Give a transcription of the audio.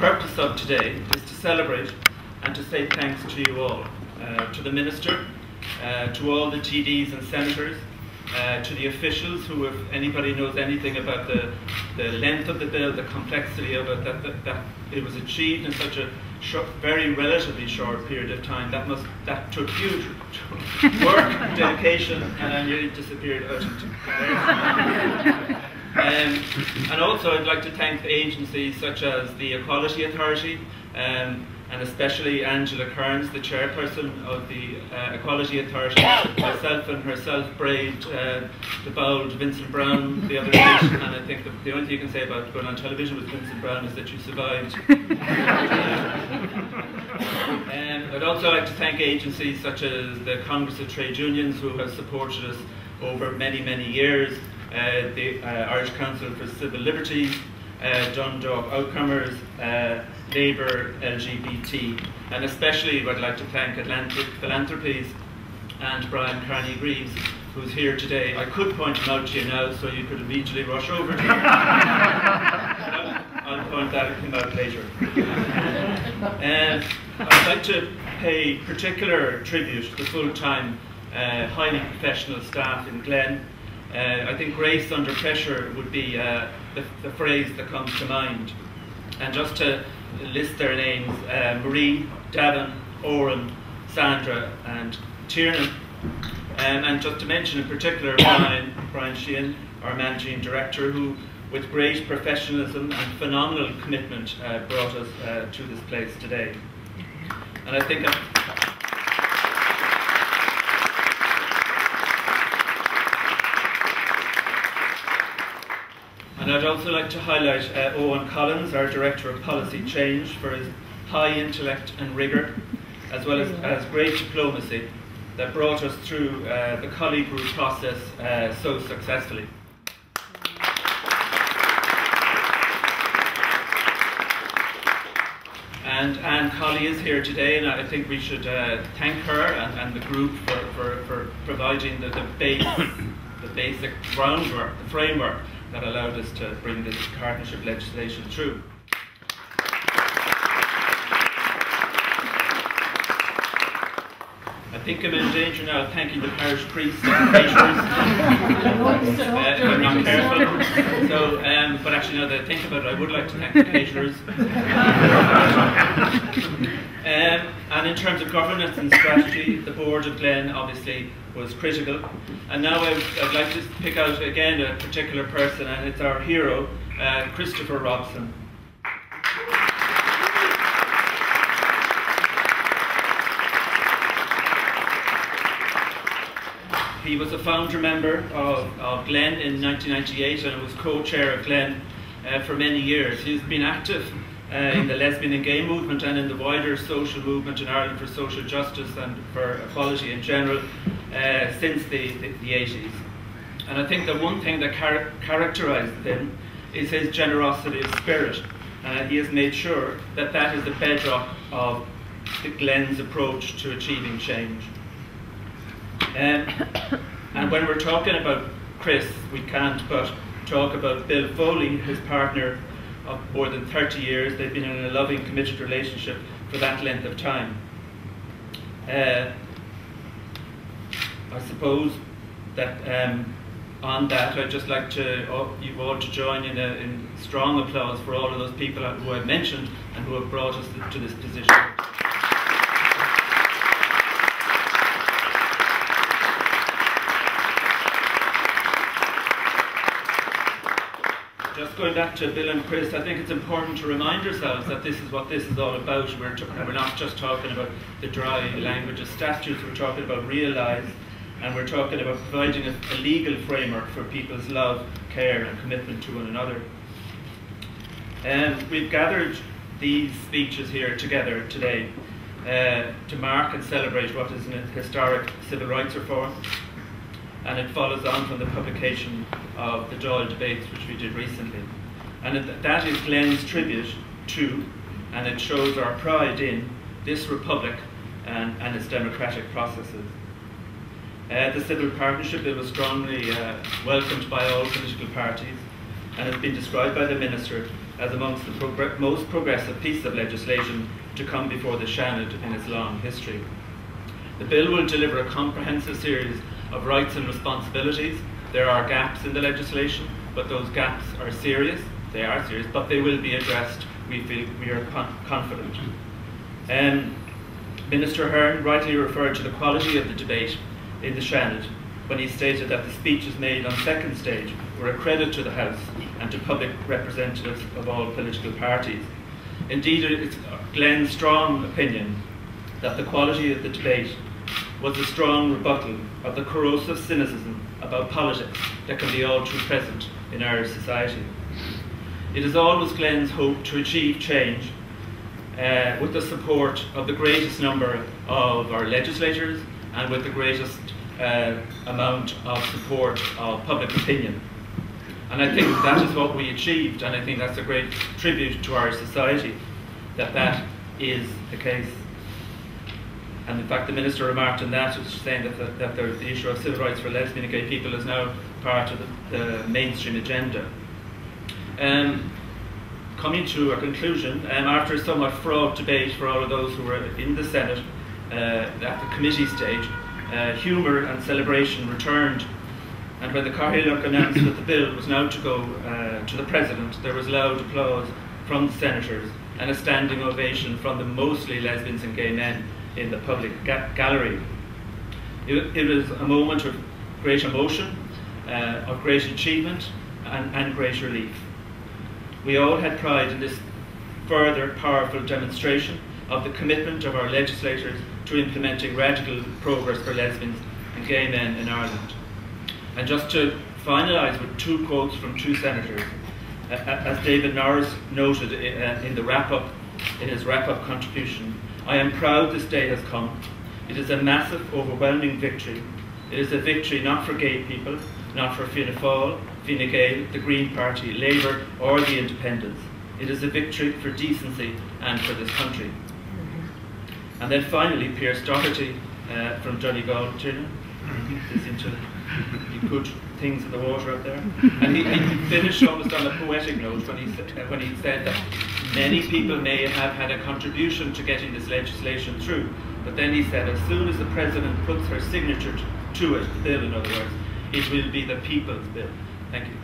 purpose of today is to celebrate and to say thanks to you all, to the Minister, to all the TDs and Senators, to the officials who, if anybody knows anything about the length of the bill, the complexity of it, that it was achieved in such a very relatively short period of time, that took huge work, dedication, and I nearly disappeared out into and also I'd like to thank agencies such as the Equality Authority, and especially Angela Kearns, the chairperson of the Equality Authority, myself and herself braved the bold Vincent Brown the other night, and I think the only thing you can say about going on television with Vincent Brown is that you survived. I'd also like to thank agencies such as the Congress of Trade Unions, who have supported us over many, many years, the Irish Council for Civil Liberties, Dundalk Outcomers, Labour LGBT, and especially I'd like to thank Atlantic Philanthropies and Brian Carney-Greaves, who's here today. I could point him out to you now so you could immediately rush over to him. I'll point him out later. I'd like to pay particular tribute to the full-time, highly professional staff in GLEN. I think grace under pressure would be the phrase that comes to mind. And just to list their names, Marie, Davin, Oren, Sandra and Kieran. And just to mention in particular Brian Sheehan, our Managing Director, who with great professionalism and phenomenal commitment brought us to this place today. And I think and I'd also like to highlight Owen Collins, our Director of Policy Change, for his high intellect and rigour, as well as great diplomacy that brought us through the colleague group process so successfully. And Anne Colley is here today, and I think we should thank her and the group for providing the basic groundwork, the framework that allowed us to bring this partnership legislation through. I think I'm in danger now of thanking the parish priests and caterers if I'm not careful. So, but actually now that I think about it, I would like to thank the caterers. And in terms of governance and strategy, the board of GLEN obviously was critical. And now I'd like to pick out again a particular person, and it's our hero, Christopher Robson. He was a founder member of GLEN in 1998 and was co-chair of GLEN for many years. He's been active in the lesbian and gay movement and in the wider social movement in Ireland for social justice and for equality in general since the 80s. And I think the one thing that characterises him is his generosity of spirit. He has made sure that that is the bedrock of the GLEN's approach to achieving change. And when we're talking about Chris, we can't but talk about Bill Foley, his partner of more than 30 years. They've been in a loving, committed relationship for that length of time. I suppose that on that, I'd just like to you all to join in strong applause for all of those people who I've mentioned and who have brought us to this position. Just going back to Bill and Chris, I think it's important to remind ourselves that this is what this is all about. We're not just talking about the dry language of statutes, we're talking about real lives, and we're talking about providing a legal framework for people's love, care and commitment to one another. We've gathered these speeches here together today to mark and celebrate what is an historic civil rights reform. And it follows on from the publication of the Dáil debates, which we did recently. And that is GLEN's tribute to, and it shows our pride in, this republic and its democratic processes. The Civil Partnership Bill was strongly welcomed by all political parties, and has been described by the Minister as amongst the most progressive piece of legislation to come before the Seanad in its long history. The bill will deliver a comprehensive series of rights and responsibilities. There are gaps in the legislation, but those gaps are serious. They are serious, but they will be addressed. We are confident. Minister Hearn rightly referred to the quality of the debate in the Seanad when he stated that the speeches made on second stage were a credit to the House and to public representatives of all political parties. Indeed, it's GLEN's strong opinion that the quality of the debate was a strong rebuttal of the corrosive cynicism about politics that can be all too present in Irish society. It is always GLEN's hope to achieve change with the support of the greatest number of our legislators and with the greatest amount of support of public opinion. And I think that is what we achieved, and I think that's a great tribute to our society, that is the case. And in fact, the Minister remarked on that, saying that the issue of civil rights for lesbian and gay people is now part of the mainstream agenda. Coming to a conclusion, after a somewhat fraught debate for all of those who were in the Senate at the committee stage, humour and celebration returned, and when the Cathaoirleach announced that the bill was now to go to the President, there was loud applause from the senators and a standing ovation from the mostly lesbians and gay men in the public gallery. It was a moment of great emotion, of great achievement and great relief. We all had pride in this further powerful demonstration of the commitment of our legislators to implementing radical progress for lesbians and gay men in Ireland. And just to finalise with two quotes from two senators, as David Norris noted in his wrap-up contribution, "I am proud this day has come. It is a massive, overwhelming victory. It is a victory not for gay people, not for Fianna Fáil, Fine Gael, the Green Party, Labour or the Independents. It is a victory for decency and for this country." And then finally, Pierce Doherty from Donegal, they seem to be good things in the water up there. And he finished almost on a poetic note when he said that many people may have had a contribution to getting this legislation through, but then he said as soon as the President puts her signature to it, the bill in other words, it will be the people's bill. Thank you.